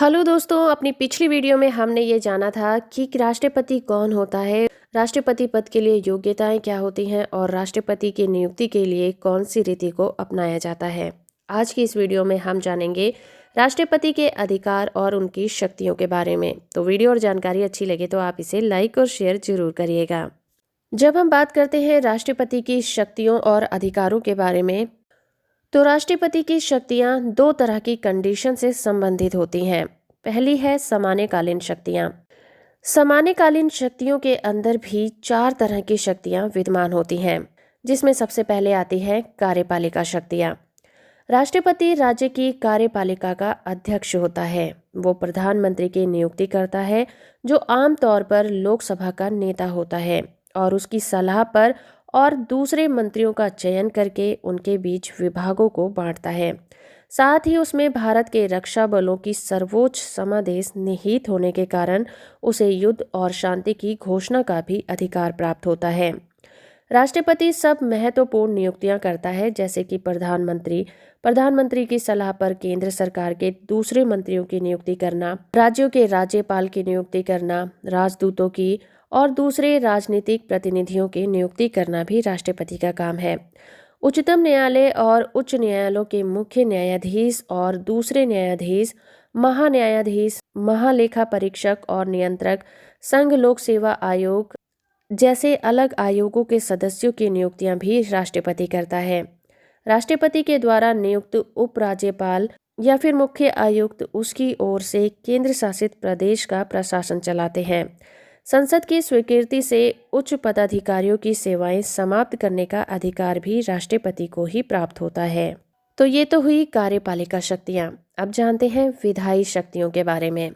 Hello दोस्तों, अपनी पिछली वीडियो में हमने ये जाना था कि राष्ट्रपति कौन होता है, राष्ट्रपति पद के लिए योग्यताएं क्या होती हैं और राष्ट्रपति की नियुक्ति के लिए कौन सी रीति को अपनाया जाता है। आज की इस वीडियो में हम जानेंगे राष्ट्रपति के अधिकार और उनकी शक्तियों के बारे में। तो वीडियो और जानकारी अच्छी लगे तो आप इसे लाइक और शेयर जरूर करिएगा। जब हम बात करते हैं राष्ट्रपति की शक्तियों और अधिकारों के बारे में, तो राष्ट्रपति की शक्तियां दो तरह की कंडीशन से संबंधित होती हैं। पहली है सामान्यकालीन शक्तियां। सामान्यकालीन शक्तियों के अंदर भी चार तरह की शक्तियां विद्यमान होती हैं, जिसमें सबसे पहले आती है कार्यपालिका शक्तियां। राष्ट्रपति राज्य की कार्यपालिका का अध्यक्ष होता है। वो प्रधानमंत्री की नियुक्ति करता है, जो आमतौर पर लोकसभा का नेता होता है, और उसकी सलाह पर और दूसरे मंत्रियों का चयन करके उनके बीच विभागों को बांटता है। साथ ही उसमें भारत के रक्षा बलों की सर्वोच्च समादेश निहित होने के कारण उसे युद्ध और शांति की घोषणा का भी अधिकार प्राप्त होता है। राष्ट्रपति सब महत्वपूर्ण नियुक्तियां करता है, जैसे कि प्रधानमंत्री की सलाह पर केंद्र सरकार के दूसरे मंत्रियों की नियुक्ति करना, राज्यों के राज्यपाल की नियुक्ति करना, राजदूतों की और दूसरे राजनीतिक प्रतिनिधियों की नियुक्ति करना भी राष्ट्रपति का काम है। उच्चतम न्यायालय और उच्च न्यायालयों के मुख्य न्यायाधीश और दूसरे न्यायाधीश, महान्यायाधीश, महालेखा परीक्षक और नियंत्रक, संघ लोक सेवा आयोग जैसे अलग आयोगों के सदस्यों की नियुक्तियां भी राष्ट्रपति करता है। राष्ट्रपति के द्वारा नियुक्त उपराज्यपाल या फिर मुख्य आयुक्त उसकी ओर से केंद्र शासित प्रदेश का प्रशासन चलाते हैं। संसद की स्वीकृति से उच्च पदाधिकारियों की सेवाएं समाप्त करने का अधिकार भी राष्ट्रपति को ही प्राप्त होता है। तो ये तो हुई कार्यपालिका शक्तियां। अब जानते हैं विधायी शक्तियों के बारे में।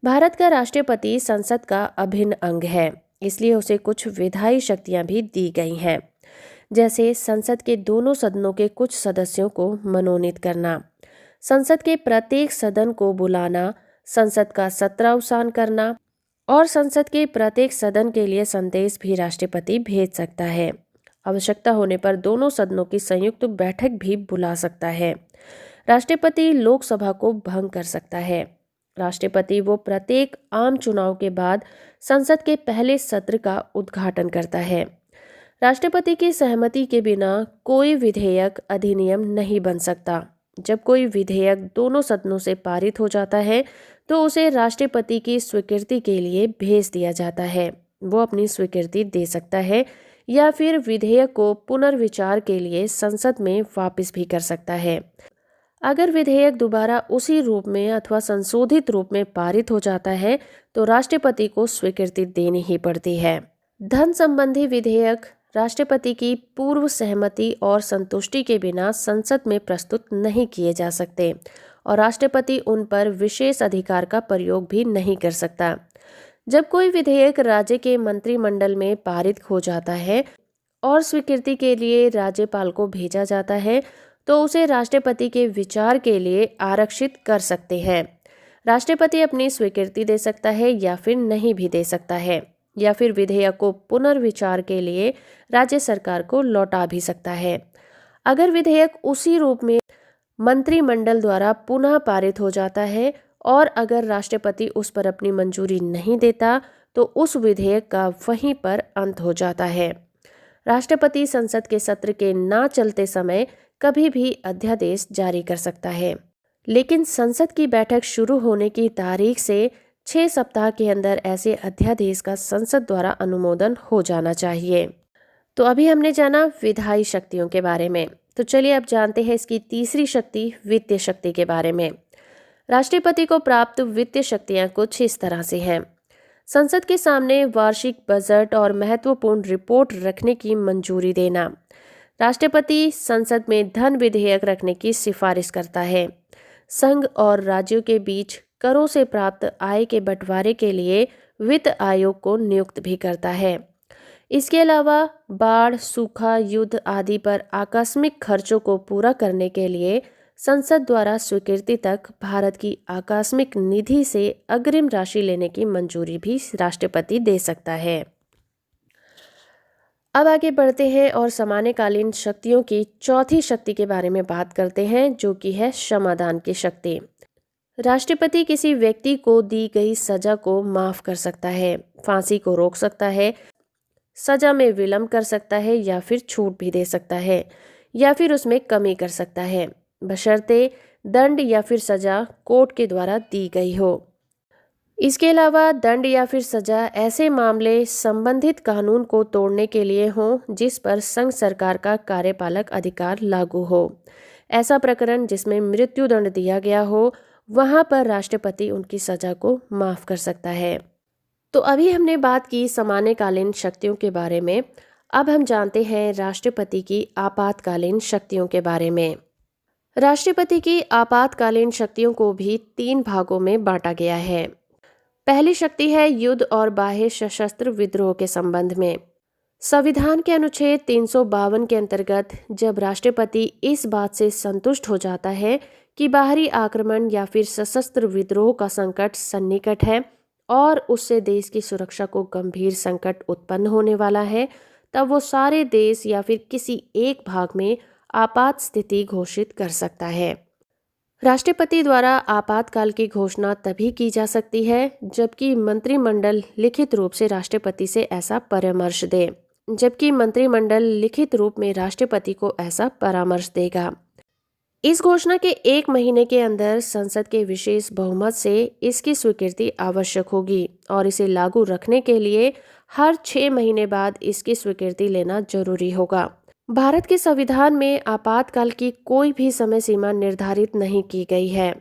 भारत का राष्ट्रपति संसद का अभिन्न अंग है, इसलिए उसे कुछ विधायी शक्तियां भी दी गई हैं, जैसे संसद के दोनों सदनों के कुछ सदस्यों को मनोनीत करना, संसद के प्रत्येक सदन को बुलाना, संसद का सत्रावसान करना और संसद के प्रत्येक सदन के लिए संदेश भी राष्ट्रपति भेज सकता है। आवश्यकता होने पर दोनों सदनों की संयुक्त बैठक भी बुला सकता है। राष्ट्रपति लोकसभा को भंग कर सकता है। राष्ट्रपति वो प्रत्येक आम चुनाव के बाद संसद के पहले सत्र का उद्घाटन करता है। राष्ट्रपति की सहमति के बिना कोई विधेयक अधिनियम नहीं बन सकता। जब कोई विधेयक दोनों सदनों से पारित हो जाता है तो उसे राष्ट्रपति की स्वीकृति के लिए भेज दिया जाता है। वो अपनी स्वीकृति दे सकता है या फिर विधेयक को पुनर्विचार के लिए संसद में वापस भी कर सकता है। अगर विधेयक दोबारा उसी रूप में अथवा संशोधित रूप में पारित हो जाता है तो राष्ट्रपति को स्वीकृति देनी ही पड़ती है। धन संबंधी विधेयक राष्ट्रपति की पूर्व सहमति और संतुष्टि के बिना संसद में प्रस्तुत नहीं किए जा सकते और राष्ट्रपति उन पर विशेष अधिकार का प्रयोग भी नहीं कर सकता। जब कोई विधेयक राज्य के मंत्रिमंडल में पारित हो जाता है और स्वीकृति के लिए राज्यपाल को भेजा जाता है तो उसे राष्ट्रपति के विचार के लिए आरक्षित कर सकते हैं। राष्ट्रपति अपनी स्वीकृति दे सकता है या फिर नहीं भी दे सकता है, या फिर विधेयक को पुनर्विचार के लिए राज्य सरकार को लौटा भी सकता है। अगर विधेयक उसी रूप में मंत्रिमंडल द्वारा पुनः पारित हो जाता है और अगर राष्ट्रपति उस पर अपनी मंजूरी नहीं देता तो उस विधेयक का वहीं पर अंत हो जाता है। राष्ट्रपति संसद के सत्र के ना चलते समय कभी भी अध्यादेश जारी कर सकता है, लेकिन संसद की बैठक शुरू होने की तारीख से 6 सप्ताह के अंदर ऐसे अध्यादेश का संसद द्वारा अनुमोदन हो जाना चाहिए। तो अभी हमने जाना विधायी शक्तियों के बारे में। तो चलिए अब जानते हैं इसकी तीसरी शक्ति वित्तीय शक्ति के बारे में। राष्ट्रपति को प्राप्त वित्तीय शक्तियां कुछ इस तरह से हैं। संसद के सामने वार्षिक बजट और महत्वपूर्ण रिपोर्ट रखने की मंजूरी देना। राष्ट्रपति संसद में धन विधेयक रखने की सिफारिश करता है। संघ और राज्यों के बीच करों से प्राप्त आय के बंटवारे के लिए वित्त आयोग को नियुक्त भी करता है। इसके अलावा बाढ़, सूखा, युद्ध आदि पर आकस्मिक खर्चों को पूरा करने के लिए संसद द्वारा स्वीकृति तक भारत की आकस्मिक निधि से अग्रिम राशि लेने की मंजूरी भी राष्ट्रपति दे सकता है। अब आगे बढ़ते हैं और सामान्यकालीन शक्तियों की चौथी शक्ति के बारे में बात करते हैं, जो कि है क्षमादान की शक्ति। राष्ट्रपति किसी व्यक्ति को दी गई सजा को माफ कर सकता है, फांसी को रोक सकता है, सजा में विलंब कर सकता है या फिर छूट भी दे सकता है या फिर उसमें कमी कर सकता है, बशर्ते दंड या फिर सजा कोर्ट के द्वारा दी गई हो। इसके अलावा दंड या फिर सजा ऐसे मामले संबंधित कानून को तोड़ने के लिए हों जिस पर संघ सरकार का कार्यपालक अधिकार लागू हो। ऐसा प्रकरण जिसमें मृत्यु दंड दिया गया हो, वहां पर राष्ट्रपति उनकी सजा को माफ कर सकता है। तो अभी हमने बात की सामान्यकालीन शक्तियों के बारे में। अब हम जानते हैं राष्ट्रपति की आपातकालीन शक्तियों के बारे में। राष्ट्रपति की आपातकालीन शक्तियों को भी 3 भागों में बांटा गया है। पहली शक्ति है युद्ध और बाह्य सशस्त्र विद्रोह के संबंध में। संविधान के अनुच्छेद 352 के अंतर्गत जब राष्ट्रपति इस बात से संतुष्ट हो जाता है कि बाहरी आक्रमण या फिर सशस्त्र विद्रोह का संकट सन्निकट है और उससे देश की सुरक्षा को गंभीर संकट उत्पन्न होने वाला है, तब वो सारे देश या फिर किसी एक भाग में आपात स्थिति घोषित कर सकता है। राष्ट्रपति द्वारा आपातकाल की घोषणा तभी की जा सकती है जबकि मंत्रिमंडल लिखित रूप से राष्ट्रपति से ऐसा परामर्श दे, जबकि मंत्रिमंडल लिखित रूप में राष्ट्रपति को ऐसा परामर्श देगा। इस घोषणा के 1 महीने के अंदर संसद के विशेष बहुमत से इसकी स्वीकृति आवश्यक होगी और इसे लागू रखने के लिए हर 6 महीने बाद इसकी स्वीकृति लेना जरूरी होगा। भारत के संविधान में आपातकाल की कोई भी समय सीमा निर्धारित नहीं की गई है,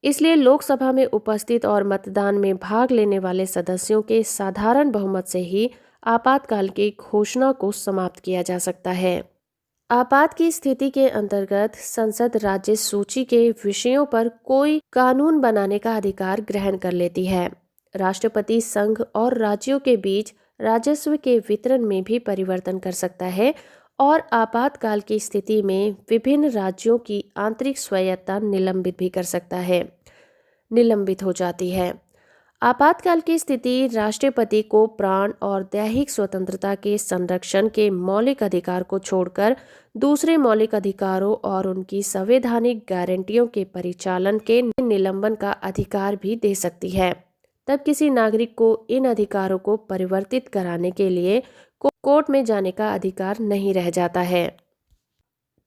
इसलिए लोकसभा में उपस्थित और मतदान में भाग लेने वाले सदस्यों के साधारण बहुमत से ही आपातकाल की घोषणा को समाप्त किया जा सकता है। आपात की स्थिति के अंतर्गत संसद राज्य सूची के विषयों पर कोई कानून बनाने का अधिकार ग्रहण कर लेती है। राष्ट्रपति संघ और राज्यों के बीच राजस्व के वितरण में भी परिवर्तन कर सकता है और आपातकाल की स्थिति में विभिन्न राज्यों की आंतरिक स्वायत्तता निलंबित हो जाती है। आपातकाल की स्थिति राष्ट्रपति को प्राण और दैहिक स्वतंत्रता के संरक्षण के मौलिक अधिकार को छोड़कर दूसरे मौलिक अधिकारों और उनकी संवैधानिक गारंटियों के परिचालन के निलंबन का अधिकार भी दे सकती है। तब किसी नागरिक को इन अधिकारों को परिवर्तित कराने के लिए कोर्ट में जाने का अधिकार नहीं रह जाता है।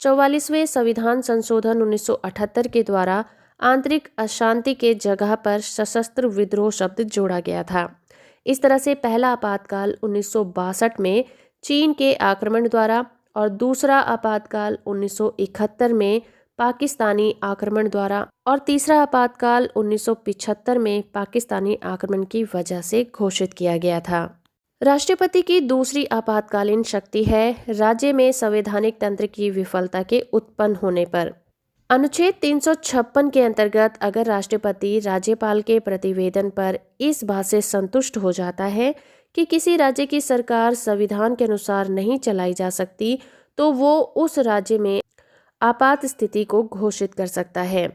44वें संविधान संशोधन 1978 के द्वारा आंतरिक अशांति के जगह पर सशस्त्र विद्रोह शब्द जोड़ा गया था। इस तरह से पहला आपातकाल 1962 में चीन के आक्रमण द्वारा और दूसरा आपातकाल 1971 में पाकिस्तानी आक्रमण द्वारा और तीसरा आपातकाल 1975 में पाकिस्तानी आक्रमण की वजह से घोषित किया गया था। राष्ट्रपति की दूसरी आपातकालीन शक्ति है राज्य में संवैधानिक तंत्र की विफलता के उत्पन्न होने पर। अनुच्छेद 356 के अंतर्गत अगर राष्ट्रपति राज्यपाल के प्रतिवेदन पर इस बात से संतुष्ट हो जाता है कि किसी राज्य की सरकार संविधान के अनुसार नहीं चलाई जा सकती, तो वो उस राज्य में आपात स्थिति को घोषित कर सकता है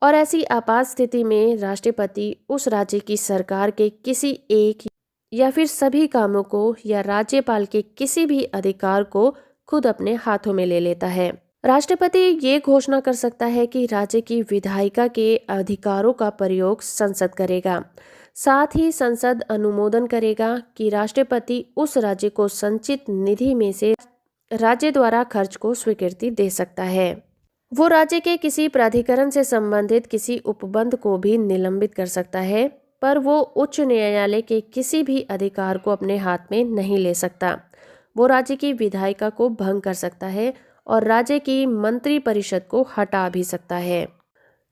और ऐसी आपात स्थिति में राष्ट्रपति उस राज्य की सरकार के किसी एक या फिर सभी कामों को या राज्यपाल के किसी भी अधिकार को खुद अपने हाथों में ले लेता है। राष्ट्रपति ये घोषणा कर सकता है कि राज्य की विधायिका के अधिकारों का प्रयोग संसद करेगा। साथ ही संसद अनुमोदन करेगा कि राष्ट्रपति उस राज्य को संचित निधि में से राज्य द्वारा खर्च को स्वीकृति दे सकता है। वो राज्य के किसी प्राधिकरण से संबंधित किसी उपबंध को भी निलंबित कर सकता है, पर वो उच्च न्यायालय के किसी भी अधिकार को अपने हाथ में नहीं ले सकता। वो राज्य की विधायिका को भंग कर सकता है और राज्य की मंत्री परिषद को हटा भी सकता है।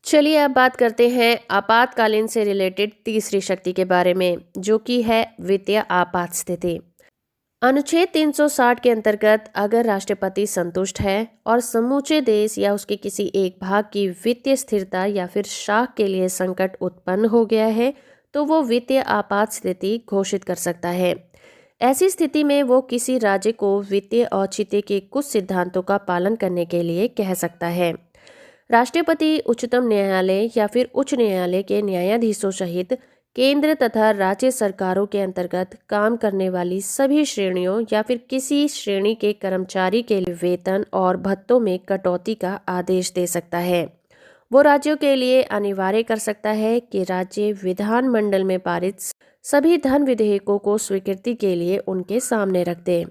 चलिए अब बात करते हैं आपातकालीन से रिलेटेड तीसरी शक्ति के बारे में, जो कि है वित्तीय आपात स्थिति। अनुच्छेद 360 के अंतर्गत अगर राष्ट्रपति संतुष्ट है और समूचे देश या उसके किसी एक भाग की वित्तीय स्थिरता या फिर शाख के लिए संकट उत्पन्न हो गया है, तो वो वित्तीय आपात स्थिति घोषित कर सकता है। ऐसी स्थिति में वो किसी राज्य को वित्तीय औचित्य के कुछ सिद्धांतों का पालन करने के लिए कह सकता है। राष्ट्रपति उच्चतम न्यायालय या फिर उच्च न्यायालय के न्यायाधीशों सहित केंद्र तथा राज्य सरकारों के अंतर्गत काम करने वाली सभी श्रेणियों या फिर किसी श्रेणी के कर्मचारी के लिए वेतन और भत्तों में कटौती का आदेश दे सकता है। वो राज्यों के लिए अनिवार्य कर सकता है कि राज्य विधानमंडल में पारित सभी धन विधेयकों को स्वीकृति के लिए उनके सामने रख दे।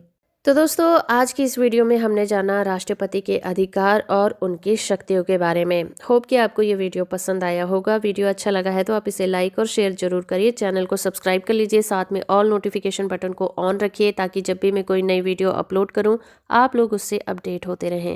तो दोस्तों, आज की इस वीडियो में हमने जाना राष्ट्रपति के अधिकार और उनकी शक्तियों के बारे में। होप कि आपको ये वीडियो पसंद आया होगा। वीडियो अच्छा लगा है तो आप इसे लाइक और शेयर जरूर करिए। चैनल को सब्सक्राइब कर लीजिए, साथ में ऑल नोटिफिकेशन बटन को ऑन रखिए ताकि जब भी मैं कोई नई वीडियो अपलोड करूं आप लोग उससे अपडेट होते रहें।